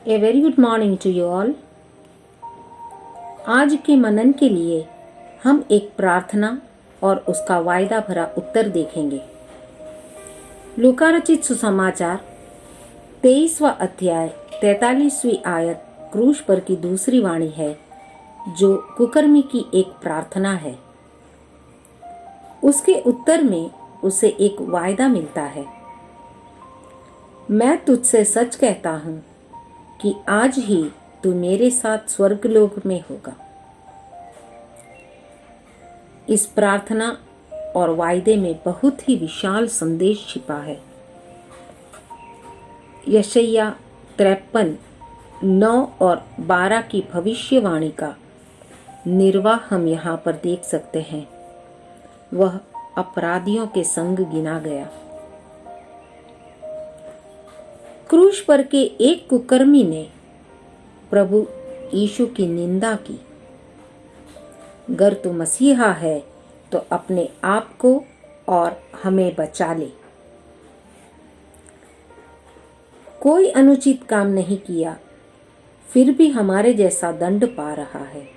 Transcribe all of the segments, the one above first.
A very good morning to you all. आज के मनन के लिए हम एक प्रार्थना और उसका वायदा भरा उत्तर देखेंगे। लूका रचित सुसमाचार 23वां अध्याय 43वीं आयत क्रूस पर की दूसरी वाणी है, जो कुकर्मी की एक प्रार्थना है। उसके उत्तर में उसे एक वायदा मिलता है। मैं तुझसे सच कहता हूं कि आज ही तू मेरे साथ स्वर्गलोक में होगा। इस प्रार्थना और वायदे में बहुत ही विशाल संदेश छिपा है। यशायाह 53:9 और 12 की भविष्यवाणी का निर्वाह हम यहाँ पर देख सकते हैं। वह अपराधियों के संग गिना गया। क्रूस पर के एक कुकर्मी ने प्रभु यीशु की निंदा की। अगर तू मसीहा है तो अपने आप को और हमें बचा ले। कोई अनुचित काम नहीं किया, फिर भी हमारे जैसा दंड पा रहा है।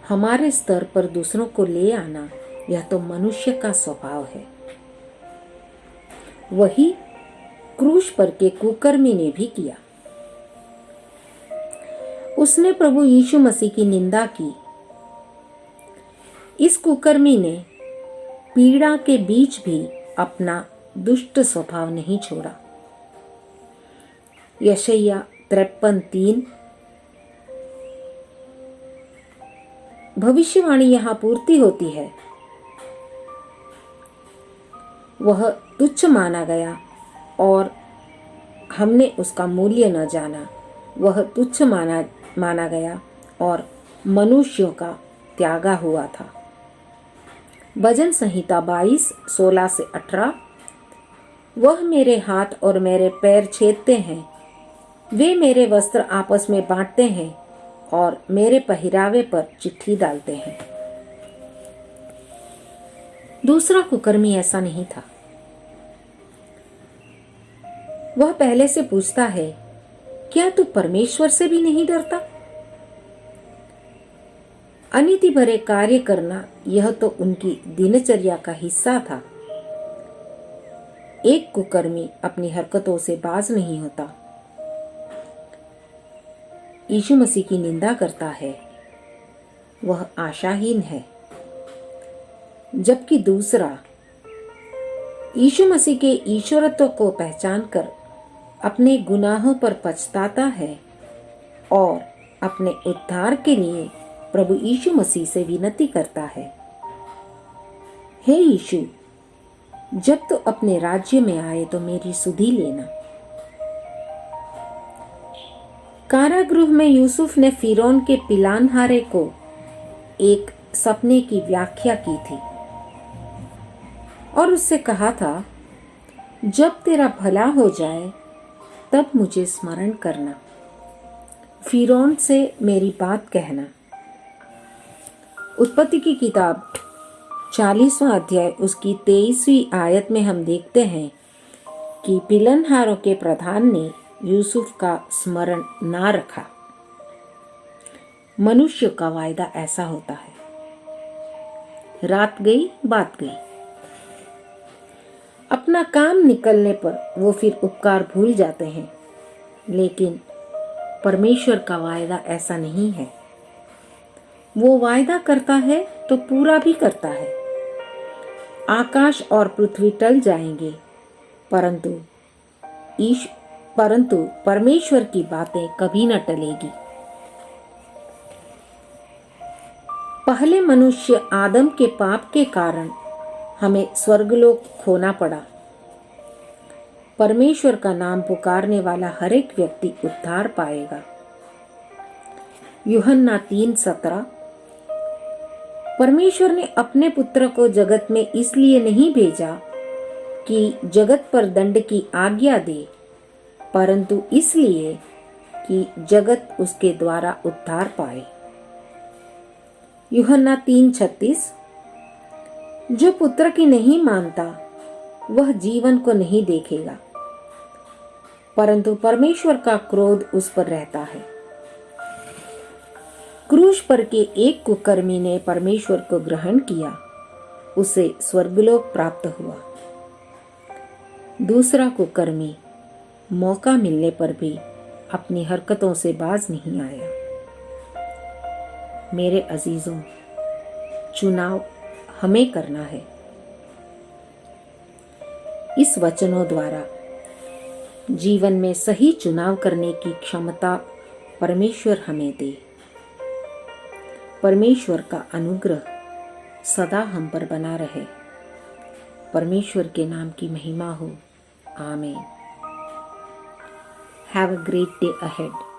हमारे स्तर पर दूसरों को ले आना, यह तो मनुष्य का स्वभाव है। वही क्रूस पर के कुकर्मी ने भी किया। उसने प्रभु यीशु मसीह की निंदा की। इस कुकर्मी ने पीड़ा के बीच भी अपना दुष्ट स्वभाव नहीं छोड़ा। यशायाह 53:3 भविष्यवाणी यहां पूर्ति होती है। वह तुच्छ माना गया और हमने उसका मूल्य न जाना। वह तुच्छ माना गया और मनुष्यों का त्यागा हुआ था। भजन संहिता 22:16-18 वह मेरे हाथ और मेरे पैर छेदते हैं, वे मेरे वस्त्र आपस में बांटते हैं और मेरे पहरावे पर चिट्ठी डालते हैं। दूसरा कुकर्मी ऐसा नहीं था। वह पहले से पूछता है, क्या तू परमेश्वर से भी नहीं डरता? अनीति भरे कार्य करना, यह तो उनकी दिनचर्या का हिस्सा था। एक कुकर्मी अपनी हरकतों से बाज नहीं होता। यीशु मसीह की निंदा करता है, वह आशाहीन है। जबकि दूसरा यीशु मसीह के ईश्वरत्व को पहचान कर अपने गुनाहों पर पछताता है और अपने उद्धार के लिए प्रभु यीशु मसीह से विनती करता है, हे यीशु, जब तू अपने राज्य में आए तो मेरी सुधि लेना। कारागृह में यूसुफ ने फिरौन के पिलानहारे को एक सपने की व्याख्या की थी और उससे कहा था, जब तेरा भला हो जाए तब मुझे स्मरण करना, फिरौन से मेरी बात कहना। उत्पत्ति की किताब 40वां अध्याय उसकी 23वीं आयत में हम देखते हैं कि पिलनहारों के प्रधान ने यूसुफ का स्मरण ना रखा। मनुष्य का वायदा ऐसा होता है। रात गई बात गई। अपना काम निकलने पर वो फिर उपकार भूल जाते हैं, लेकिन परमेश्वर का वायदा ऐसा नहीं है। वो वायदा करता है तो पूरा भी करता है। आकाश और पृथ्वी टल जाएंगे, परंतु परमेश्वर की बातें कभी न टलेगी। पहले मनुष्य आदम के पाप के कारण हमें स्वर्गलोक खोना पड़ा। परमेश्वर का नाम पुकारने वाला हर एक व्यक्ति उद्धार पाएगा। यूहन्ना 3:17 परमेश्वर ने अपने पुत्र को जगत में इसलिए नहीं भेजा कि जगत पर दंड की आज्ञा दे, परंतु इसलिए कि जगत उसके द्वारा उद्धार पाए। यूहन्ना 3:36 जो पुत्र की नहीं मानता वह जीवन को नहीं देखेगा, परंतु परमेश्वर का क्रोध उस पर रहता है। क्रूस पर के एक कुकर्मी ने परमेश्वर को ग्रहण किया, उसे स्वर्गलोक प्राप्त हुआ। दूसरा कुकर्मी मौका मिलने पर भी अपनी हरकतों से बाज नहीं आया। मेरे अजीजों, चुनाव हमें करना है। इस वचनों द्वारा जीवन में सही चुनाव करने की क्षमता परमेश्वर हमें दे। परमेश्वर का अनुग्रह सदा हम पर बना रहे। परमेश्वर के नाम की महिमा हो। आमीन। Have a great day ahead.